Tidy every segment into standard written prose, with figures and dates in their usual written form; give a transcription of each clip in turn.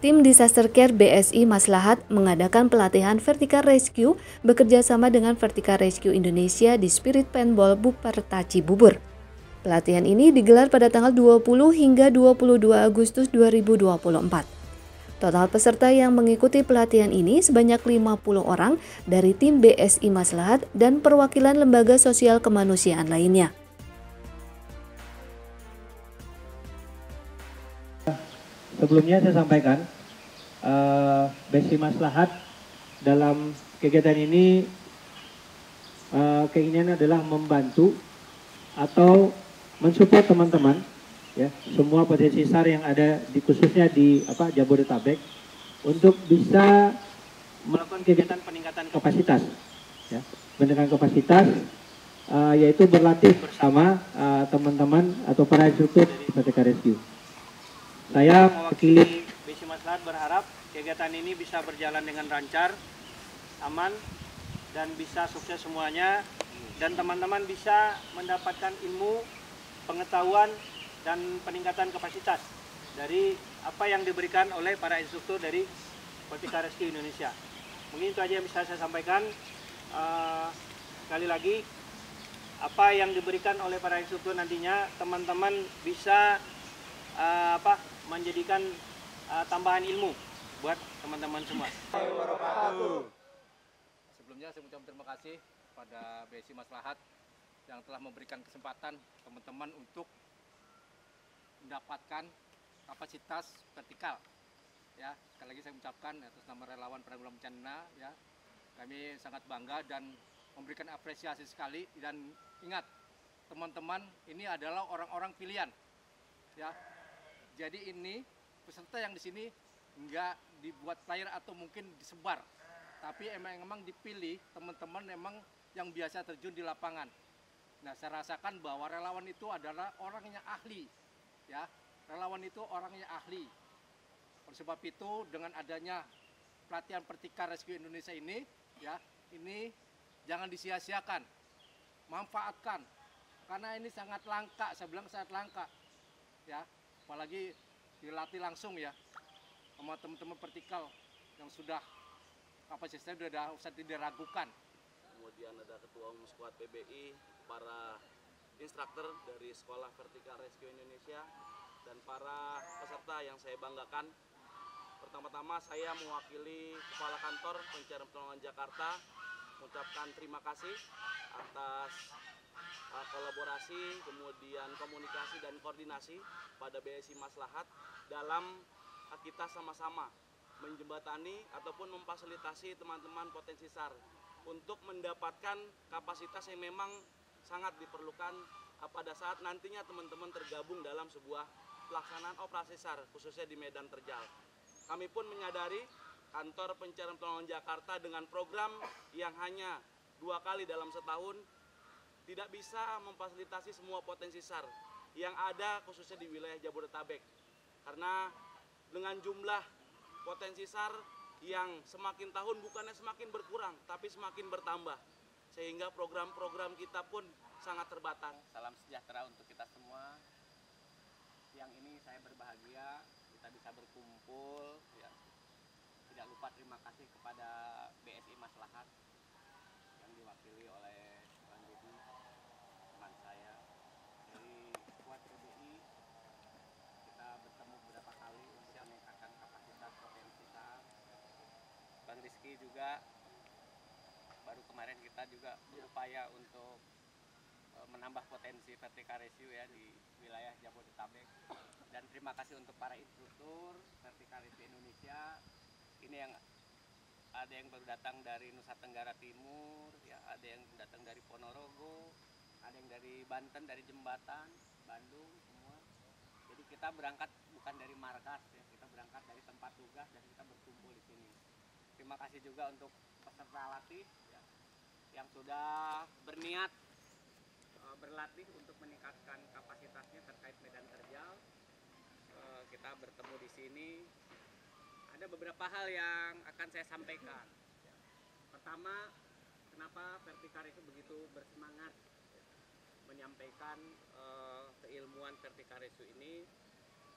Tim Disaster Care BSI Maslahat mengadakan pelatihan Vertical Rescue bekerja sama dengan Vertical Rescue Indonesia di Spirit Paintball Buperta Cibubur. Pelatihan ini digelar pada tanggal 20 hingga 22 Agustus 2024. Total peserta yang mengikuti pelatihan ini sebanyak 50 orang dari tim BSI Maslahat dan perwakilan lembaga sosial kemanusiaan lainnya. Sebelumnya saya sampaikan, BSI Maslahat dalam kegiatan ini keinginannya adalah membantu atau mensupport teman-teman, ya, semua potensi SAR yang ada khususnya di Jabodetabek untuk bisa melakukan kegiatan peningkatan kapasitas, ya, peningkatan kapasitas yaitu berlatih bersama teman-teman atau para instruktur dari Vertical Rescue. Saya mewakili BSI Maslahat berharap kegiatan ini bisa berjalan dengan lancar, aman, dan bisa sukses semuanya, dan teman-teman bisa mendapatkan ilmu, pengetahuan, dan peningkatan kapasitas dari apa yang diberikan oleh para instruktur dari Vertical Rescue Indonesia. Mungkin itu aja yang bisa saya sampaikan. Sekali lagi, apa yang diberikan oleh para instruktur nantinya teman-teman bisa menjadikan tambahan ilmu buat teman-teman semua. Sebelumnya saya mengucapkan terima kasih pada BSI Maslahat yang telah memberikan kesempatan teman-teman untuk mendapatkan kapasitas vertikal. Ya, sekali lagi saya mengucapkan atas nama relawan penanggulangan bencana, ya, kami sangat bangga dan memberikan apresiasi sekali. Dan ingat, teman-teman ini adalah orang-orang pilihan, ya. Jadi ini peserta yang di sini nggak dibuat flyer atau mungkin disebar, tapi emang dipilih teman-teman memang yang biasa terjun di lapangan. Nah, saya rasakan bahwa relawan itu adalah orangnya ahli, ya. Relawan itu orangnya ahli. Oleh sebab itu, dengan adanya pelatihan Vertical Rescue Indonesia ini, ya, ini jangan disia-siakan, manfaatkan, karena ini sangat langka. Saya bilang sangat langka, ya. Apalagi dilatih langsung, ya, sama teman-teman vertikal yang sudah kapasitasnya sudah usah diragukan. Kemudian ada Ketua Umum Squad PBI, para instruktur dari Sekolah Vertical Rescue Indonesia, dan para peserta yang saya banggakan. Pertama-tama saya mewakili Kepala Kantor Pencarian Pertolongan Jakarta mengucapkan terima kasih atas kolaborasi, kemudian komunikasi dan koordinasi pada BSI Maslahat dalam kita sama-sama menjembatani ataupun memfasilitasi teman-teman potensi SAR untuk mendapatkan kapasitas yang memang sangat diperlukan pada saat nantinya teman-teman tergabung dalam sebuah pelaksanaan operasi SAR, khususnya di medan terjal. Kami pun menyadari Kantor Pencarian Pertolongan Jakarta dengan program yang hanya 2 kali dalam setahun tidak bisa memfasilitasi semua potensi SAR yang ada khususnya di wilayah Jabodetabek. Karena dengan jumlah potensi SAR yang semakin tahun bukannya semakin berkurang, tapi semakin bertambah. Sehingga program-program kita pun sangat terbatas. Salam sejahtera untuk kita semua. Siang ini saya berbahagia kita bisa berkumpul, ya. Tidak lupa terima kasih kepada BSI Maslahat yang diwakili oleh Bang Dedi, teman saya. Dari Squad PBI kita bertemu beberapa kali untuk meningkatkan kapasitas potensi SAR. Bang Rizky juga baru kemarin kita juga berupaya untuk menambah potensi Vertical Rescue, ya, di wilayah Jabodetabek. Dan terima kasih untuk para instruktur Vertical Rescue Indonesia. Ini yang ada yang baru datang dari Nusa Tenggara Timur, ya, ada yang datang dari Ponorogo, ada yang dari Banten, dari Jembatan, Bandung, semua. Jadi kita berangkat bukan dari markas, ya, kita berangkat dari tempat tugas dan kita berkumpul di sini. Terima kasih juga untuk peserta latih, ya, yang sudah berniat berlatih untuk meningkatkan kapasitasnya terkait medan terjal. Kita bertemu di sini. Ada beberapa hal yang akan saya sampaikan. Pertama, kenapa Vertical itu begitu bersemangat menyampaikan keilmuan Vertical Rescue ini.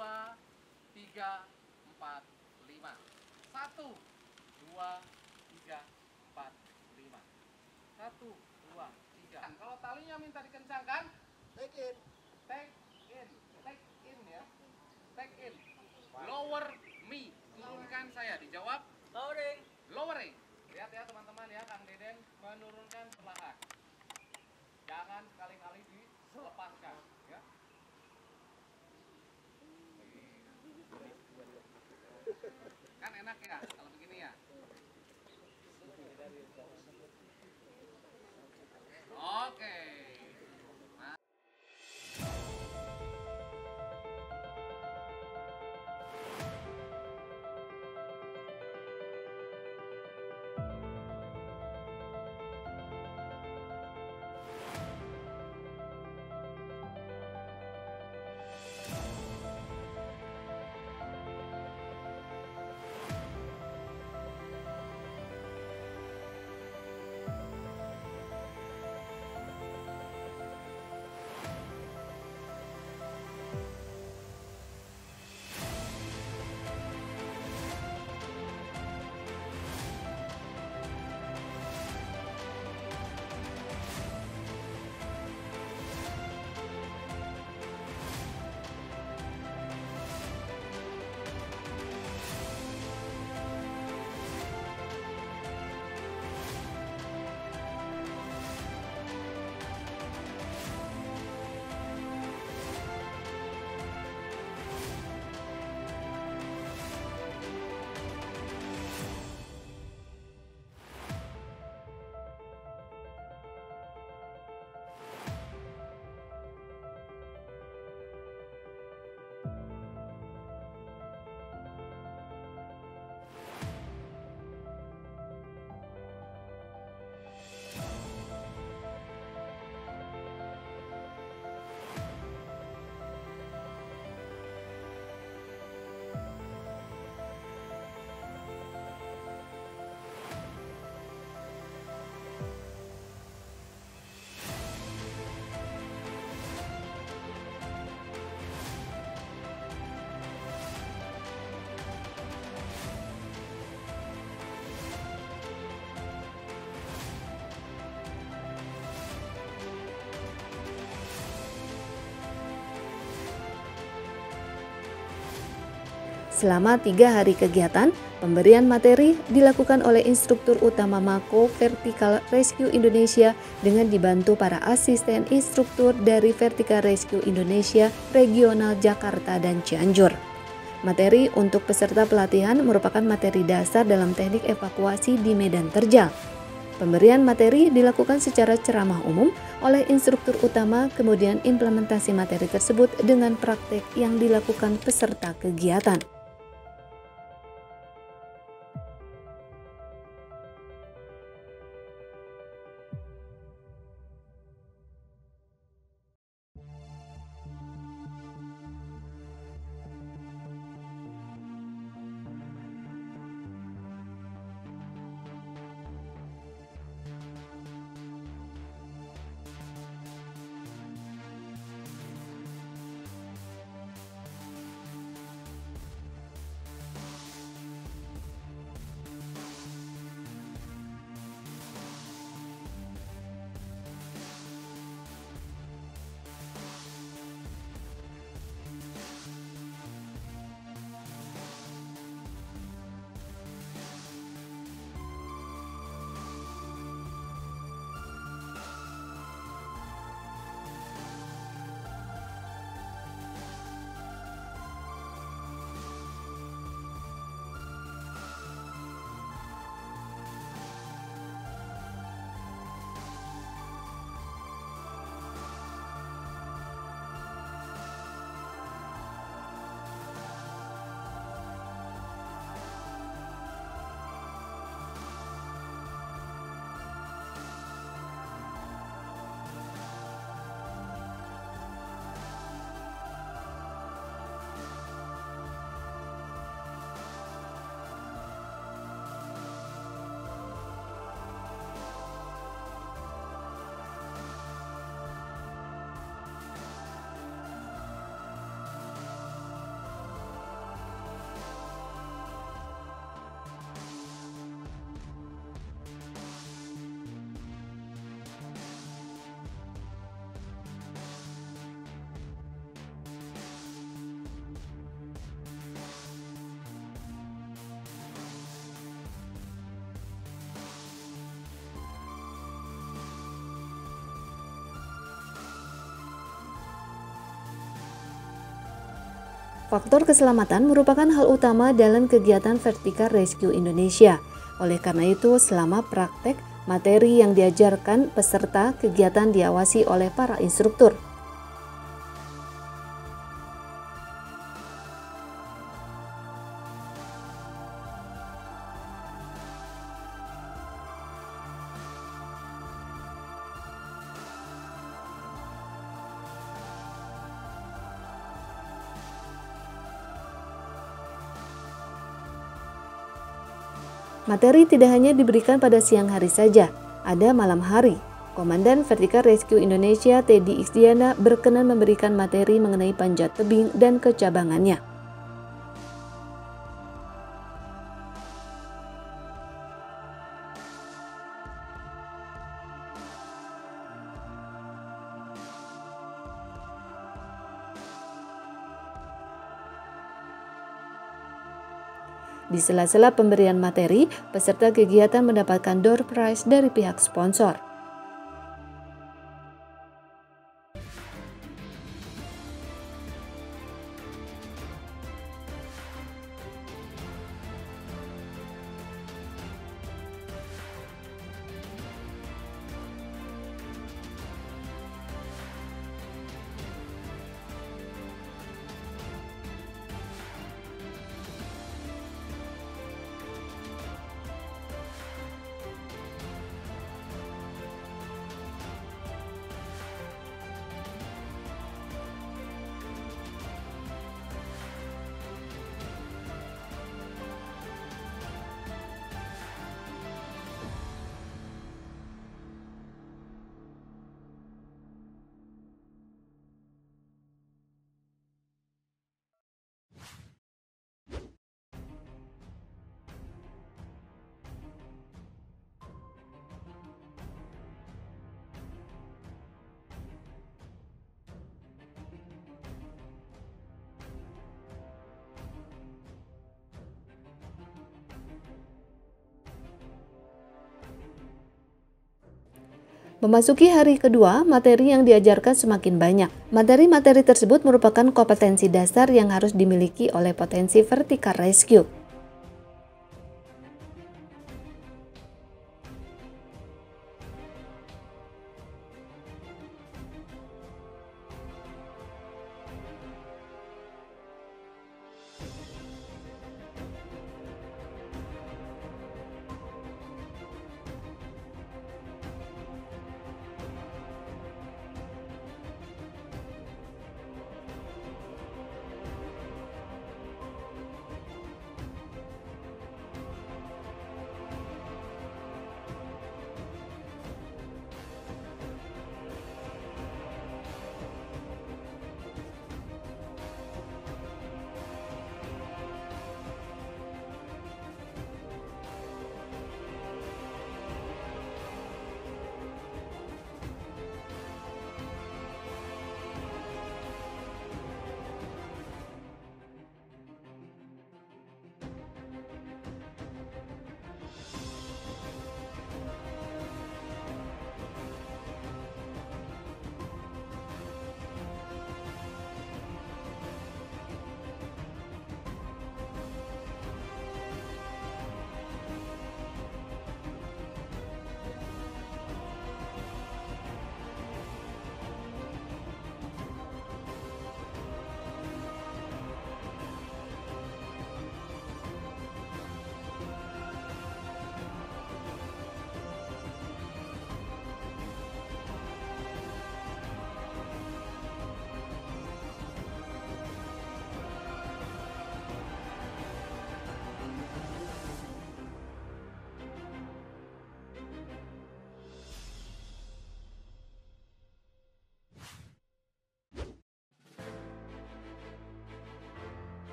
2, 3, 4, 5. 1, 2, 3, 4, 5. 1, 2, 3. Kalau talinya minta dikencangkan, take in. Take in. Take in ya. Take in. Lower me. Turunkan saya. Dijawab. Lowering. Lowering. Lihat ya teman-teman ya, Kang Deden menurunkan perlahan. Jangan sekali-kali dilepaskan ya. enak ya kalau begini ya. Oke. Selama 3 hari kegiatan, pemberian materi dilakukan oleh instruktur utama Mako Vertical Rescue Indonesia dengan dibantu para asisten instruktur dari Vertical Rescue Indonesia Regional Jakarta dan Cianjur. Materi untuk peserta pelatihan merupakan materi dasar dalam teknik evakuasi di medan terjal. Pemberian materi dilakukan secara ceramah umum oleh instruktur utama, kemudian implementasi materi tersebut dengan praktek yang dilakukan peserta kegiatan. Faktor keselamatan merupakan hal utama dalam kegiatan Vertical Rescue Indonesia. Oleh karena itu, selama praktek, materi yang diajarkan peserta kegiatan diawasi oleh para instruktur. Materi tidak hanya diberikan pada siang hari saja, ada malam hari. Komandan Vertical Rescue Indonesia Teddy Iksdiana berkenan memberikan materi mengenai panjat tebing dan kecabangannya. Di sela-sela pemberian materi, peserta kegiatan mendapatkan door prize dari pihak sponsor. Memasuki hari kedua, materi yang diajarkan semakin banyak. Materi-materi tersebut merupakan kompetensi dasar yang harus dimiliki oleh potensi Vertical Rescue.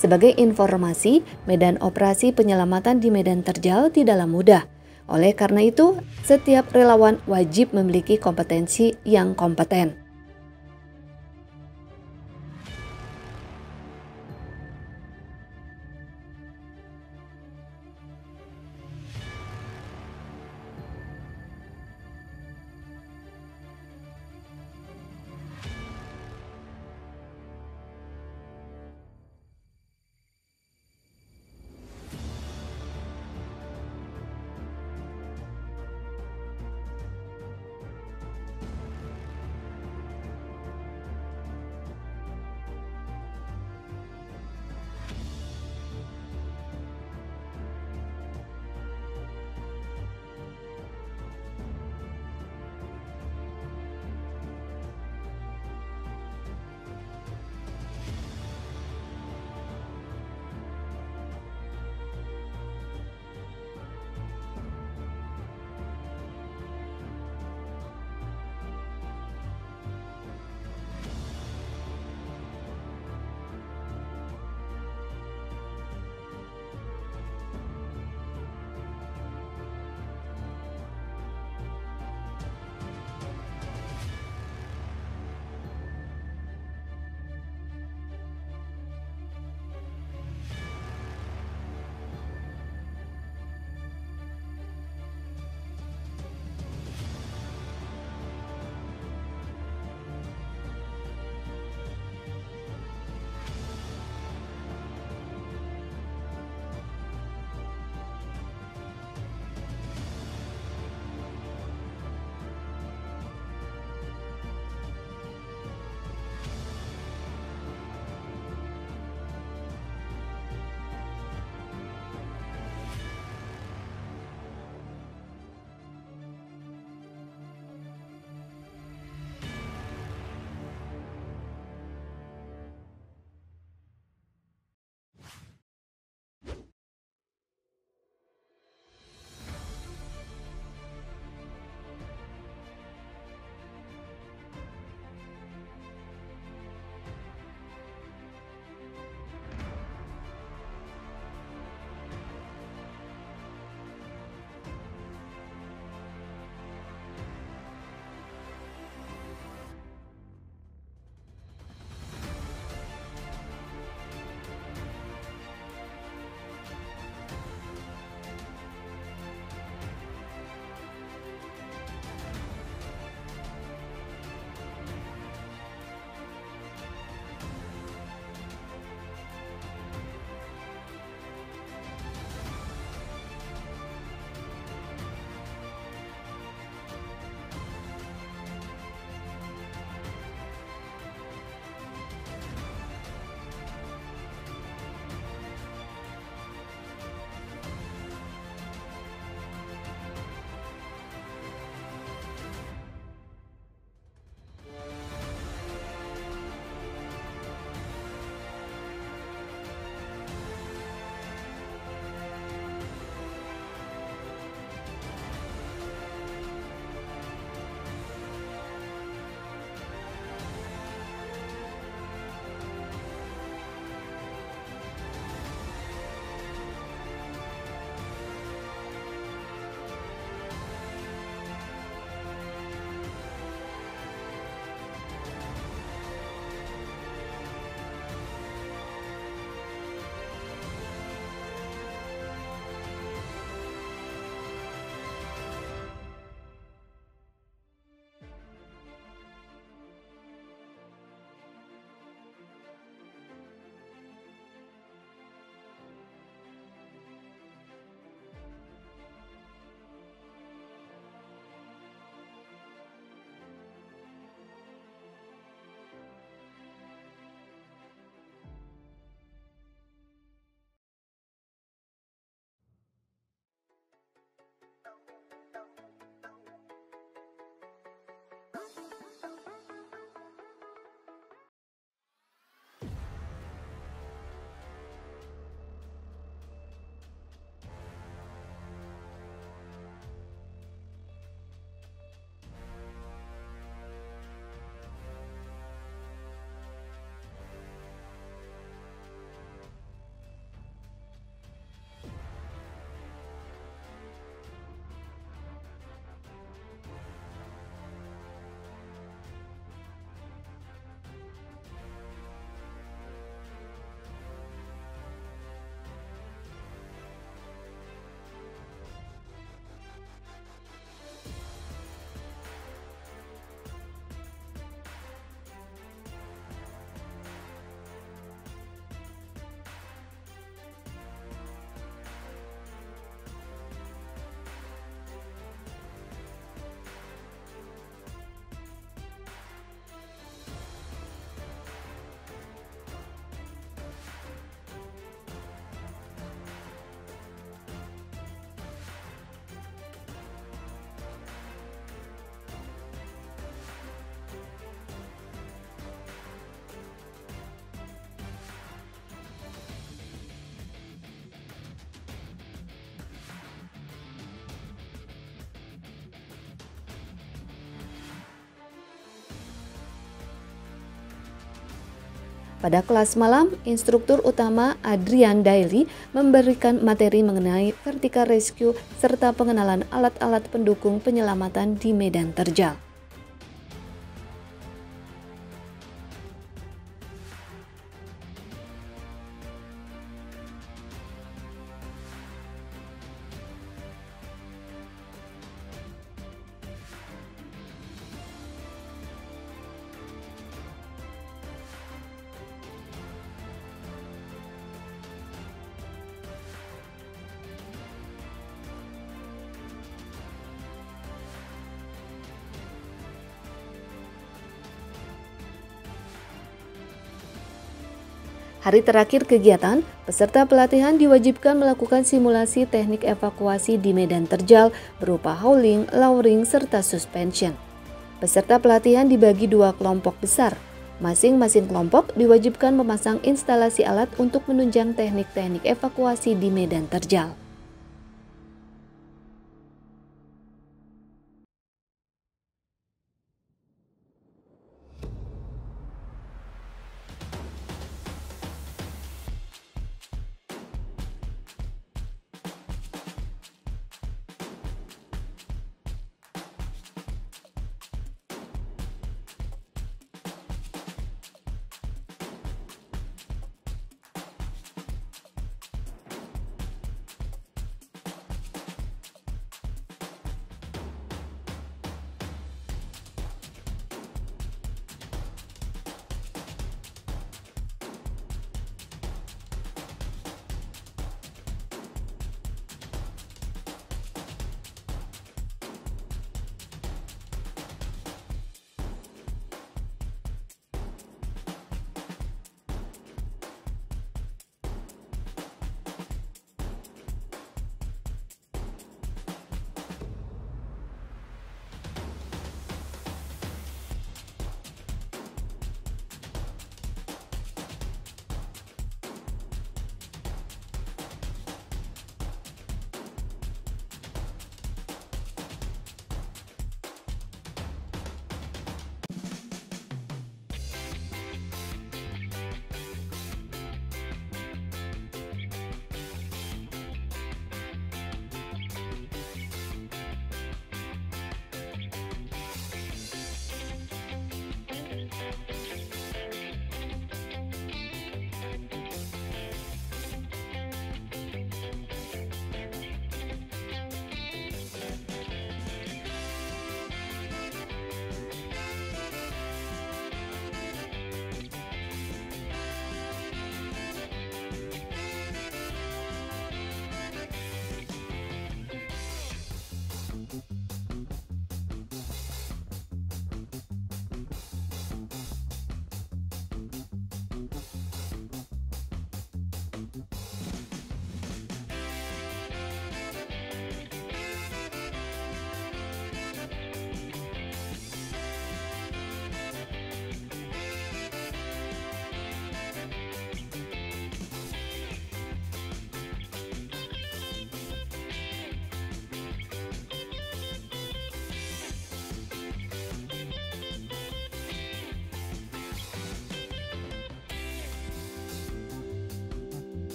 Sebagai informasi, medan operasi penyelamatan di medan terjal tidaklah mudah. Oleh karena itu, setiap relawan wajib memiliki kompetensi yang kompeten. Pada kelas malam, instruktur utama Adrian Daily memberikan materi mengenai vertical rescue serta pengenalan alat-alat pendukung penyelamatan di medan terjal. Hari terakhir kegiatan, peserta pelatihan diwajibkan melakukan simulasi teknik evakuasi di medan terjal berupa hauling, lowering, serta suspension. Peserta pelatihan dibagi 2 kelompok besar. Masing-masing kelompok diwajibkan memasang instalasi alat untuk menunjang teknik-teknik evakuasi di medan terjal.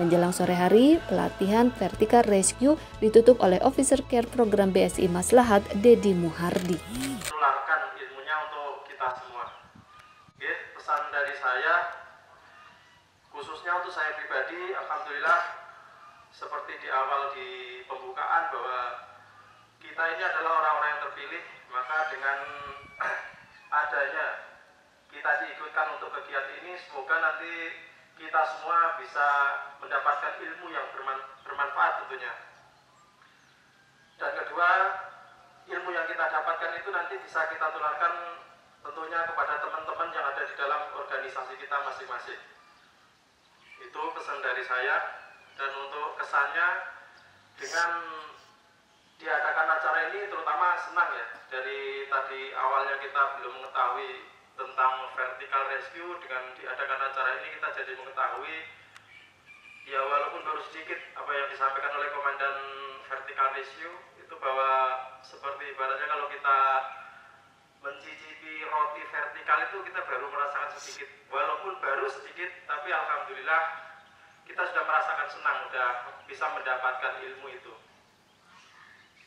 Menjelang sore hari, pelatihan Vertical Rescue ditutup oleh Officer Care Program BSI Maslahat, Dedi Muhardi. Tularkan ilmunya untuk kita semua. Oke, pesan dari saya, khususnya untuk saya pribadi, alhamdulillah seperti di awal di pembukaan bahwa kita ini adalah orang-orang yang terpilih, maka dengan adanya kita diikutkan untuk kegiatan ini, semoga nanti kita semua bisa mendapatkan ilmu yang bermanfaat tentunya. Dan kedua, ilmu yang kita dapatkan itu nanti bisa kita tularkan tentunya kepada teman-teman yang ada di dalam organisasi kita masing-masing. Itu pesan dari saya. Dan untuk kesannya, dengan diadakan acara ini terutama senang ya. Dari tadi awalnya kita belum mengetahui tentang Vertical Rescue, dengan diadakan acara ini kita jadi mengetahui, ya walaupun baru sedikit apa yang disampaikan oleh Komandan Vertical Rescue itu, bahwa seperti ibaratnya kalau kita mencicipi roti vertikal itu kita baru merasakan sedikit, walaupun baru sedikit, tapi alhamdulillah kita sudah merasakan senang, sudah bisa mendapatkan ilmu itu.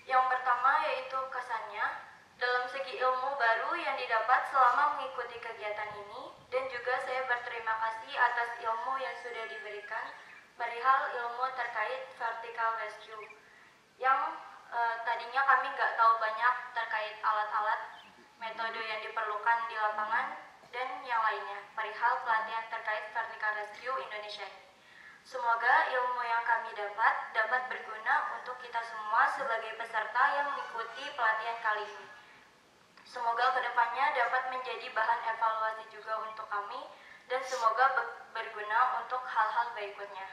Yang pertama yaitu kesannya dalam segi ilmu baru yang didapat selama mengikuti kegiatan ini, dan juga saya berterima kasih atas ilmu yang sudah diberikan perihal ilmu terkait Vertical Rescue yang tadinya kami nggak tahu banyak terkait alat-alat, metode yang diperlukan di lapangan, dan yang lainnya perihal pelatihan terkait Vertical Rescue Indonesia ini. Semoga ilmu yang kami dapat berguna untuk kita semua sebagai peserta yang mengikuti pelatihan kali ini. Semoga kedepannya dapat menjadi bahan evaluasi juga untuk kami, dan semoga berguna untuk hal-hal berikutnya.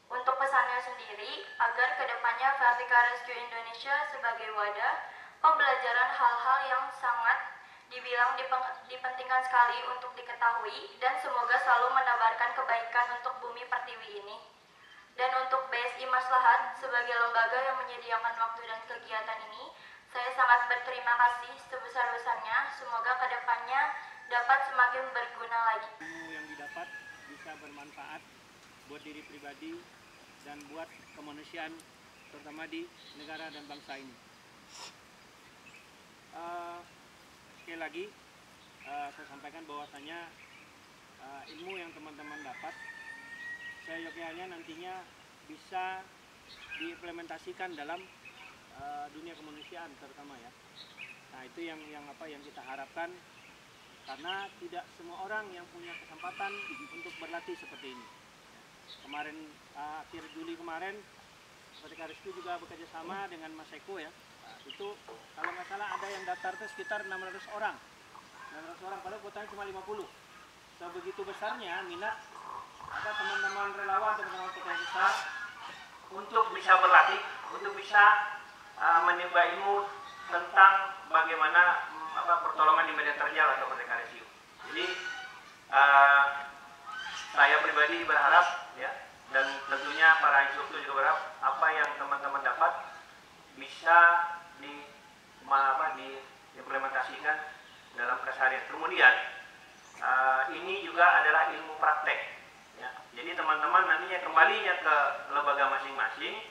Untuk pesannya sendiri, agar kedepannya Vertical Rescue Indonesia sebagai wadah pembelajaran hal-hal yang sangat dibilang dipentingkan sekali untuk diketahui, dan semoga selalu menebarkan kebaikan untuk bumi pertiwi ini. Dan untuk BSI Maslahat sebagai lembaga yang menyediakan waktu dan kegiatan ini, saya sangat berterima kasih sebesar-besarnya. Semoga kedepannya dapat semakin berguna lagi. Ilmu yang didapat bisa bermanfaat buat diri pribadi dan buat kemanusiaan, terutama di negara dan bangsa ini. Sekali lagi saya sampaikan bahwasanya ilmu yang teman-teman dapat, saya yakinnya nantinya bisa diimplementasikan dalam dunia kemanusiaan terutama ya. Nah, itu yang kita harapkan, karena tidak semua orang yang punya kesempatan untuk berlatih seperti ini. Kemarin akhir Juli kemarin, Vertical Rescue juga bekerja sama dengan Mas Eko ya. Itu kalau nggak salah ada yang daftar itu sekitar 600 orang, padahal kuotanya cuma 50. Sebegitu besarnya minat teman-teman relawan, teman-teman potensial untuk bisa berlatih, untuk bisa menimba ilmu tentang bagaimana pertolongan di medan terjal atau Vertical Rescue. Jadi saya pribadi berharap ya, dan tentunya para instruktur juga berharap apa yang teman-teman dapat bisa diimplementasikan dalam keseharian. Kemudian ini juga adalah ilmu praktek ya. Jadi teman-teman nantinya kembalinya ke lembaga masing-masing,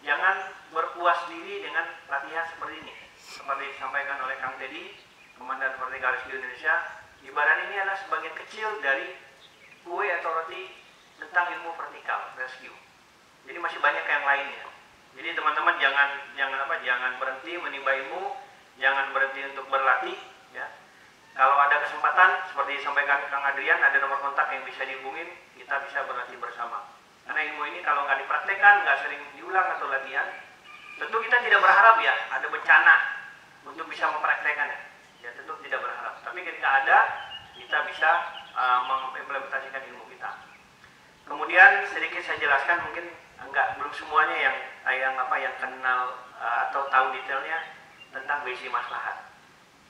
jangan berpuas diri dengan latihan seperti ini. Seperti disampaikan oleh Kang Teddy, Komandan Vertical Rescue Indonesia, ibarat ini adalah sebagian kecil dari kue atau roti tentang ilmu Vertical Rescue. Jadi masih banyak yang lainnya. Jadi teman-teman jangan berhenti menimba ilmu, jangan berhenti untuk berlatih ya. Kalau ada kesempatan seperti disampaikan Kang Adrian, ada nomor kontak yang bisa dihubungin, kita bisa berlatih bersama. Karena ilmu ini kalau nggak dipraktekkan, nggak sering diulang atau latihan, tentu kita tidak berharap ya ada bencana untuk bisa mempraktekannya. Ya tentu tidak berharap. Tapi ketika ada, kita bisa mengimplementasikan ilmu kita. Kemudian sedikit saya jelaskan, mungkin belum semuanya yang kenal atau tahu detailnya tentang BSI Maslahat.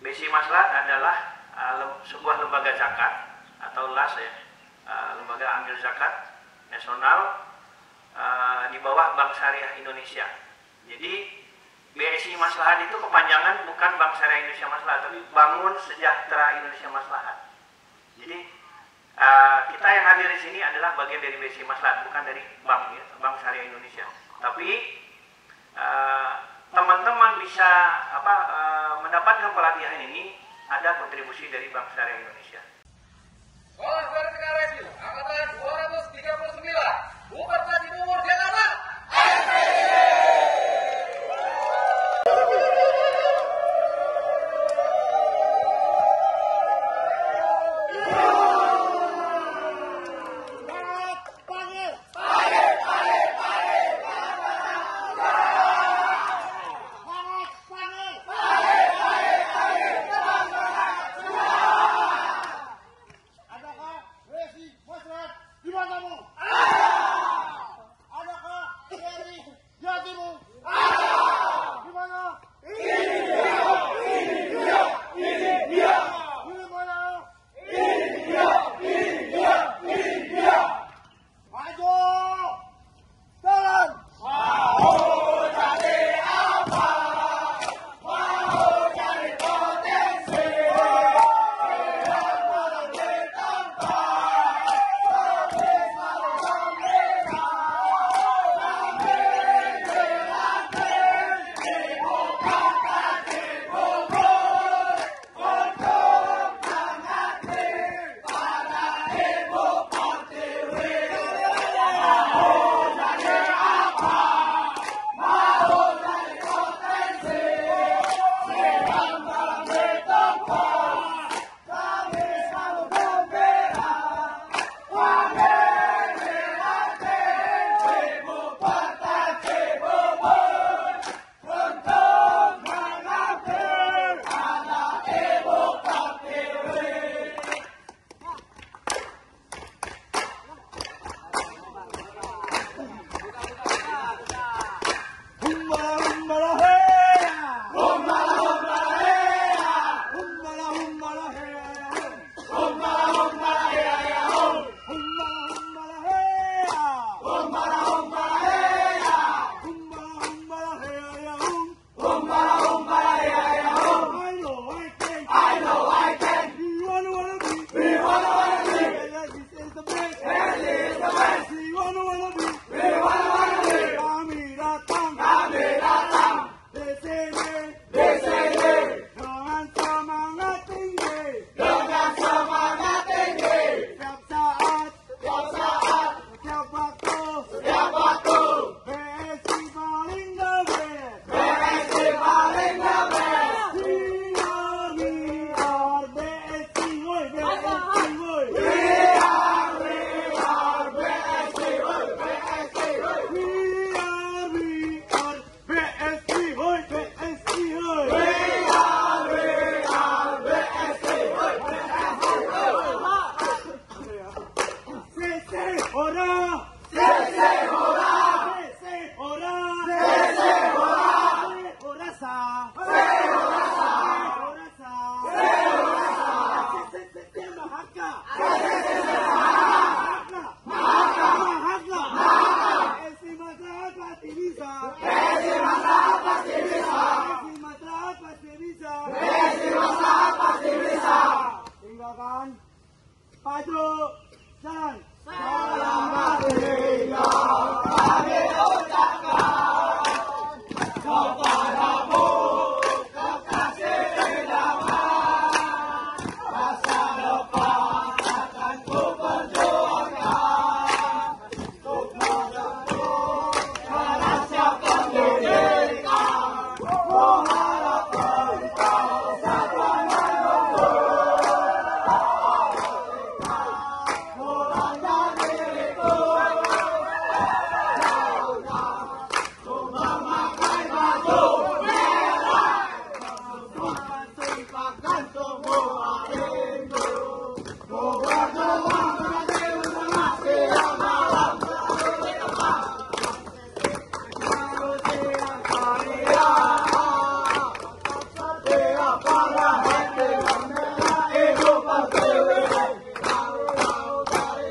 BSI Maslahat adalah sebuah lembaga zakat atau LAS ya, lembaga amil zakat nasional di bawah Bank Syariah Indonesia. Jadi BSI Maslahat itu kepanjangan bukan Bank Syariah Indonesia Maslahat, tapi Bangun Sejahtera Indonesia Maslahat. Jadi Kita yang hadir di sini adalah bagian dari BSI Maslahat, bukan dari bank, ya, Bank Syariah Indonesia. Tapi teman-teman bisa mendapatkan pelatihan ini ada kontribusi dari Bank Syariah Indonesia. Sekolah Vertikal Rescue Angkatan 239 Bupati Bubur Jakarta. Para